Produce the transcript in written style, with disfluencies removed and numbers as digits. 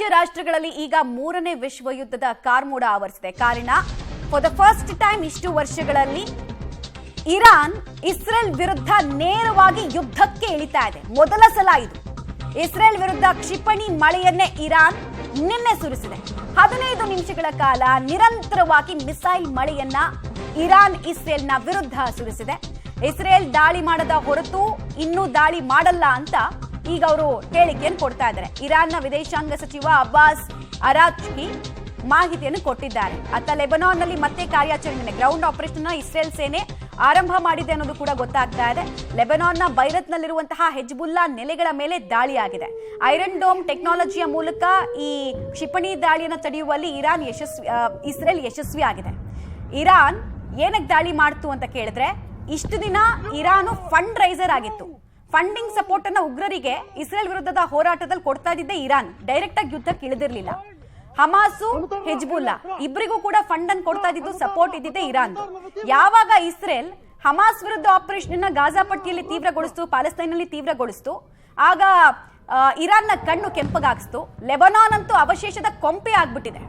ಪಾಶ್ಚಿಮಾತ್ಯ ರಾಷ್ಟ್ರಗಳಲ್ಲಿ ಈಗ ಮೂರನೇ ವಿಶ್ವ ಯುದ್ಧದ ಕಾರ್ಮೋಡ ಆವರಿಸಿದೆ. ಕಾರಣ ಫಾರ್ ದ ಫಸ್ಟ್ ಟೈಮ್ ಇಷ್ಟು ವರ್ಷಗಳಲ್ಲಿ ಇರಾನ್ ಇಸ್ರೇಲ್ ವಿರುದ್ಧ ನೇರವಾಗಿ ಯುದ್ಧಕ್ಕೆ ಇಳಿತಾ ಇದೆ. ಮೊದಲ ಸಲ ಇದು. ಇಸ್ರೇಲ್ ವಿರುದ್ಧ ಕ್ಷಿಪಣಿ ಮಳೆಯನ್ನೇ ಇರಾನ್ ನಿನ್ನೆ ಸುರಿಸಿದೆ. 15 ನಿಮಿಷಗಳ ಕಾಲ ನಿರಂತರವಾಗಿ ಮಿಸೈಲ್ ಮಳೆಯನ್ನ ಇರಾನ್ ಇಸ್ರೇಲ್ನ ವಿರುದ್ಧ ಸುರಿಸಿದೆ. ಇಸ್ರೇಲ್ ದಾಳಿ ಮಾಡದ ಹೊರತು ಇನ್ನೂ ದಾಳಿ ಮಾಡಲ್ಲ ಅಂತ ಈಗ ಅವರು ಹೇಳಿಕೆಯನ್ನು ಕೊಡ್ತಾ ಇದ್ದಾರೆ. ಇರಾನ್ನ ವಿದೇಶಾಂಗ ಸಚಿವ ಅಬ್ಬಾಸ್ ಅರಾಚ್ಕಿ ಮಾಹಿತಿಯನ್ನು ಕೊಟ್ಟಿದ್ದಾರೆ. ಅತ್ತ ಲೆಬನಾನ್ನಲ್ಲಿ ಮತ್ತೆ ಕಾರ್ಯಾಚರಣೆ ಗ್ರೌಂಡ್ ಆಪರೇಷನ್ ಇಸ್ರೇಲ್ ಸೇನೆ ಆರಂಭ ಮಾಡಿದೆ ಅನ್ನೋದು ಕೂಡ ಗೊತ್ತಾಗ್ತಾ ಇದೆ. ಲೆಬನಾನ್ನ ಬೈರತ್ನಲ್ಲಿರುವಂತಹ ಹೆಜ್ಬುಲ್ಲಾ ನೆಲೆಗಳ ಮೇಲೆ ದಾಳಿಯಾಗಿದೆ. ಐರನ್ ಡೋಮ್ ಟೆಕ್ನಾಲಜಿಯ ಮೂಲಕ ಈ ಕ್ಷಿಪಣಿ ದಾಳಿಯನ್ನು ತಡೆಯುವಲ್ಲಿ ಇಸ್ರೇಲ್ ಯಶಸ್ವಿ ಆಗಿದೆ. ಇರಾನ್ ಏನಕ್ಕೆ ದಾಳಿ ಮಾಡ್ತು ಅಂತ ಕೇಳಿದ್ರೆ, ಇಷ್ಟು ದಿನ ಇರಾನು ಫಂಡ್ ರೈಸರ್ ಆಗಿತ್ತು. ಫಂಡಿಂಗ್ ಸಪೋರ್ಟ್ ಅನ್ನ ಉಗ್ರರಿಗೆ ಇಸ್ರೇಲ್ ವಿರುದ್ಧದ ಹೋರಾಟದಲ್ಲಿ ಕೊಡ್ತಾ ಇದ್ದಿದ್ದೆ ಇರಾನ್. ಡೈರೆಕ್ಟ್ ಆಗಿ ಯುದ್ಧಕ್ಕೆ ಇಳಿದಿರಲಿಲ್ಲ. ಹಮಾಸು ಹಿಜ್ಬುಲ್ಲಾ ಇಬ್ಬರಿಗೂ ಕೂಡ ಫಂಡ್ ಅನ್ನು ಕೊಡ್ತಾ ಇದ್ದಿದ್ದು, ಸಪೋರ್ಟ್ ಇದ್ದಿದ್ದೆ ಇರಾನ್. ಯಾವಾಗ ಇಸ್ರೇಲ್ ಹಮಾಸ್ ವಿರುದ್ಧ ಆಪರೇಷನ್ ಗಾಜಾ ಪಟ್ಟಿಯಲ್ಲಿ ತೀವ್ರಗೊಳಿಸ್ತು, ಪ್ಯಾಲೆಸ್ತೈನ್ನಲ್ಲಿ ತೀವ್ರಗೊಳಿಸ್ತು, ಆಗ ಇರಾನ್ನ ಕಣ್ಣು ಕೆಂಪಗಾಗಿಸ್ತು. ಲೆಬನಾನ್ ಅಂತೂ ಅವಶೇಷದ ಕೊಂಪೆ ಆಗ್ಬಿಟ್ಟಿದೆ.